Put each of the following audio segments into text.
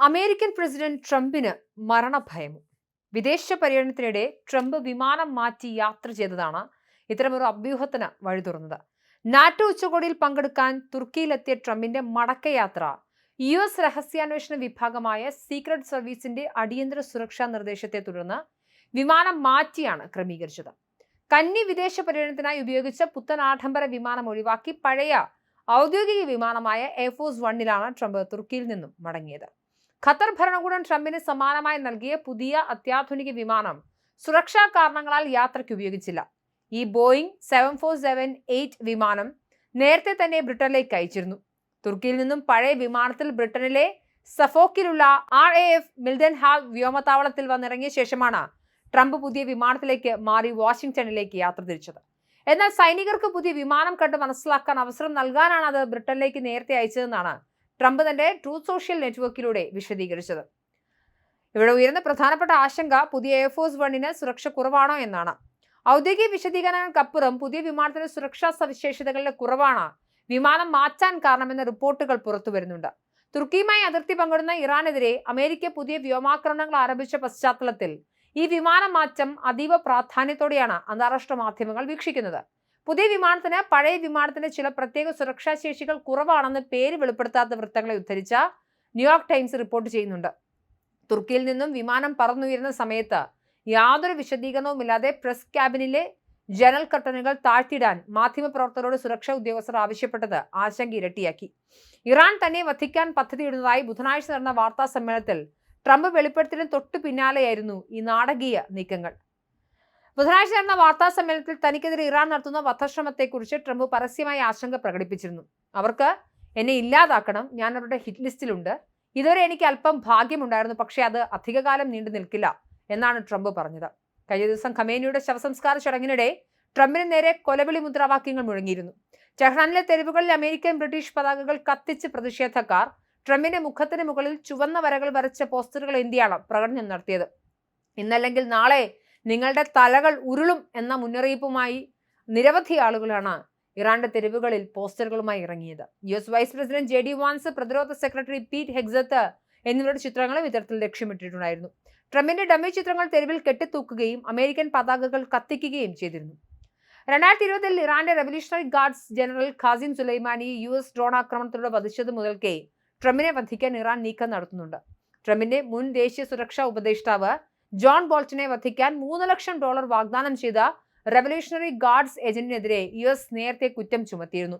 American president ട്രംപിന് മരണഭയം. വിദേശ പര്യടനത്തിനിടെ Trump വിമാനം മാറ്റി യാത്ര ചെയ്തതാണ് ഇത്തരമൊരു അഭ്യൂഹത്തിന് വഴി തുറന്നത്. നാറ്റോ ഉച്ചകോടിയിൽ പങ്കെടുക്കാൻ തുർക്കിയിലെത്തിയ ട്രംപിന്റെ മടക്കയാത്ര US രഹസ്യാന്വേഷണ വിഭാഗമായ സീക്രട്ട് സർവീസിന്റെ അടിയന്തര സുരക്ഷാ നിർദ്ദേശത്തെ തുടർന്ന് വിമാനം മാറ്റിയാണ് ക്രമീകരിച്ചത്. കന്നി വിദേശ പര്യടനത്തിനായി ഉപയോഗിച്ച പുത്തൻ ആഡംബര വിമാനം ഒഴിവാക്കി പഴയ ഔദ്യോഗിക വിമാനമായ എയർഫോഴ്സ് 1 ട്രംപ് തുർക്കിയിൽ നിന്നും മടങ്ങിയത്. ഖത്തർ ഭരണകൂടം ട്രംപിന് സമാനമായി നൽകിയ പുതിയ അത്യാധുനിക വിമാനം സുരക്ഷാ കാരണങ്ങളാൽ യാത്രയ്ക്ക് ഉപയോഗിച്ചില്ല. ഈ ബോയിങ് 747-8 വിമാനം നേരത്തെ തന്നെ ബ്രിട്ടനിലേക്ക് അയച്ചിരുന്നു. തുർക്കിയിൽ നിന്നും പഴയ വിമാനത്തിൽ ബ്രിട്ടനിലെ സഫോക്കിലുള്ള RAF മിൽഡൻഹാൾ വ്യോമതാവളത്തിൽ വന്നിറങ്ങിയ ശേഷമാണ് ട്രംപ് പുതിയ വിമാനത്തിലേക്ക് മാറി വാഷിംഗ്ടണിലേക്ക് യാത്ര തിരിച്ചത്. എന്നാൽ സൈനികർക്ക് പുതിയ വിമാനം കണ്ട് മനസ്സിലാക്കാൻ അവസരം നൽകാനാണ് അത് ബ്രിട്ടനിലേക്ക് നേരത്തെ അയച്ചതെന്നാണ് ട്രംപ് തന്റെ ട്രൂത്ത് സോഷ്യൽ നെറ്റ്വർക്കിലൂടെ വിശദീകരിച്ചത്. ഇവിടെ ഉയർന്ന പ്രധാനപ്പെട്ട ആശങ്ക പുതിയ എയർഫോഴ്സ് 1 സുരക്ഷ കുറവാണോ എന്നാണ്. ഔദ്യോഗിക വിശദീകരണങ്ങൾക്കപ്പുറം പുതിയ വിമാനത്തിന്റെ സുരക്ഷാ സവിശേഷതകളിലെ കുറവാണ് വിമാനം മാറ്റാൻ കാരണമെന്ന റിപ്പോർട്ടുകൾ പുറത്തു വരുന്നുണ്ട്. തുർക്കിയുമായി അതിർത്തി പങ്കിടുന്ന ഇറാനെതിരെ അമേരിക്ക പുതിയ വ്യോമാക്രമണങ്ങൾ ആരംഭിച്ച പശ്ചാത്തലത്തിൽ ഈ വിമാന മാറ്റം അതീവ പ്രാധാന്യത്തോടെയാണ് അന്താരാഷ്ട്ര മാധ്യമങ്ങൾ വീക്ഷിക്കുന്നത്. പുതിയ വിമാനത്തിന് പഴയ വിമാനത്തിന്റെ ചില പ്രത്യേക സുരക്ഷാ ശേഷികൾ കുറവാണെന്ന് പേര് വെളിപ്പെടുത്താത്ത വൃത്തങ്ങളെ ഉദ്ധരിച്ച ന്യൂയോർക്ക് ടൈംസ് റിപ്പോർട്ട് ചെയ്യുന്നുണ്ട്. തുർക്കിയിൽ നിന്നും വിമാനം പറന്നുയരുന്ന സമയത്ത് യാതൊരു വിശദീകരണവുമില്ലാതെ പ്രസ് ക്യാബിനിലെ ജനൽ കർട്ടനുകൾ താഴ്ത്തിയിടാൻ മാധ്യമപ്രവർത്തകരോട് സുരക്ഷാ ഉദ്യോഗസ്ഥർ ആവശ്യപ്പെട്ടത് ആശങ്ക ഇരട്ടിയാക്കി. ഇറാൻ തന്നെ വധിക്കാൻ പദ്ധതിയിടുന്നതായി ബുധനാഴ്ച നടന്ന വാർത്താ സമ്മേളനത്തിൽ ട്രംപ് വെളിപ്പെടുത്തിയതിന് തൊട്ടു പിന്നാലെയായിരുന്നു ഈ നാടകീയ നീക്കങ്ങൾ. ബുധനാഴ്ച നടന്ന വാർത്താ സമ്മേളനത്തിൽ തനിക്കെതിരെ ഇറാൻ നടത്തുന്ന വധശ്രമത്തെക്കുറിച്ച് ട്രംപ് പരസ്യമായി ആശങ്ക പ്രകടിപ്പിച്ചിരുന്നു. അവർക്ക് എന്നെ ഇല്ലാതാക്കണം, ഞാൻ അവരുടെ ഹിറ്റ് ലിസ്റ്റിലുണ്ട്, ഇതുവരെ എനിക്ക് അല്പം ഭാഗ്യമുണ്ടായിരുന്നു, പക്ഷേ അത് അധികകാലം നീണ്ടു നിൽക്കില്ല എന്നാണ് ട്രംപ് പറഞ്ഞത്. കഴിഞ്ഞ ദിവസം ഖമേനിയുടെ ശവസംസ്കാര ചടങ്ങിനിടെ ട്രംപിന് നേരെ കൊലവിളി മുദ്രാവാക്യങ്ങൾ മുഴങ്ങിയിരുന്നു. ടെഹ്റാനിലെ തെരുവുകളിൽ അമേരിക്കൻ ബ്രിട്ടീഷ് പതാകകൾ കത്തിച്ച് പ്രതിഷേധക്കാർ ട്രംപിന്റെ മുഖത്തിന് മുകളിൽ ചുവന്ന വരകൾ വരച്ച പോസ്റ്ററുകൾ എന്തിയാണ് പ്രകടനം നടത്തിയത്. ഇന്നല്ലെങ്കിൽ നാളെ നിങ്ങളുടെ തലകൾ ഉരുളും എന്ന മുന്നറിയിപ്പുമായി നിരവധി ആളുകളാണ് ഇറാന്റെ തെരുവുകളിൽ പോസ്റ്ററുകളുമായി ഇറങ്ങിയത്. US vice president JD Vance, പ്രതിരോധ സെക്രട്ടറി പീറ്റ് ഹെഗ്സത്ത് എന്നിവരുടെ ചിത്രങ്ങളും ഇത്തരത്തിൽ ലക്ഷ്യമിട്ടിട്ടുണ്ടായിരുന്നു. ട്രംപിന്റെ ഡമ്മി ചിത്രങ്ങൾ തെരുവിൽ കെട്ടിത്തൂക്കുകയും അമേരിക്കൻ പതാകകൾ കത്തിക്കുകയും ചെയ്തിരുന്നു. 2020 ഇറാന്റെ revolutionary guards general Qasem Soleimani US drone ആക്രമണത്തിലൂടെ വധിച്ചത് മുതൽക്കേ ട്രംപിനെ വധിക്കാൻ ഇറാൻ നീക്കം നടത്തുന്നുണ്ട്. ട്രംപിന്റെ മുൻ ദേശീയ സുരക്ഷാ ഉപദേഷ്ടാവ് ജോൺ ബോൾട്ടനെ വധിക്കാൻ $3 ലക്ഷം വാഗ്ദാനം ചെയ്ത റവല്യൂഷണറി ഗാർഡ്സ് ഏജന്റിനെതിരെ US നേരത്തെ കുറ്റം ചുമത്തിയിരുന്നു.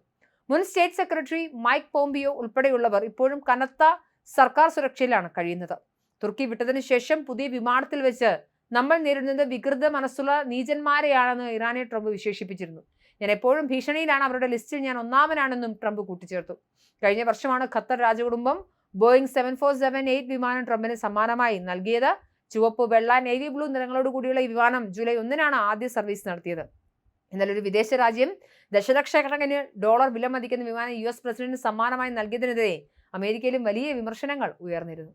മുൻ സ്റ്റേറ്റ് സെക്രട്ടറി മൈക്ക് പോംപിയോ ഉൾപ്പെടെയുള്ളവർ ഇപ്പോഴും കനത്ത സർക്കാർ സുരക്ഷയിലാണ് കഴിയുന്നത്. തുർക്കി വിട്ടതിനു ശേഷം പുതിയ വിമാനത്തിൽ വെച്ച് നമ്മൾ നേരിടുന്നത് വികൃത മനസ്സുള്ള നീചന്മാരെയാണെന്ന് ഇറാനെ ട്രംപ് വിശേഷിപ്പിച്ചിരുന്നു. ഞാൻ എപ്പോഴും ഭീഷണിയിലാണ്, അവരുടെ ലിസ്റ്റിൽ ഞാൻ ഒന്നാമനാണെന്നും ട്രംപ് കൂട്ടിച്ചേർത്തു. കഴിഞ്ഞ വർഷമാണ് ഖത്തർ രാജകുടുംബം ബോയിങ് 747-8 വിമാനം ട്രംപിന് സമ്മാനമായി നൽകിയത്. ചുവപ്പ്, വെള്ള, നേവി ബ്ലൂ നിറങ്ങളോട് കൂടിയുള്ള ഈ വിമാനം ജൂലൈ 1 ആദ്യ സർവീസ് നടത്തിയത്. എന്നാൽ ഒരു വിദേശ രാജ്യം ദശലക്ഷക്കണക്കിന് ഡോളർ വില മതിക്കുന്ന വിമാനം US പ്രസിഡന്റിന് സമ്മാനമായി നൽകിയതിനെതിരെ അമേരിക്കയിലും വലിയ വിമർശനങ്ങൾ ഉയർന്നിരുന്നു.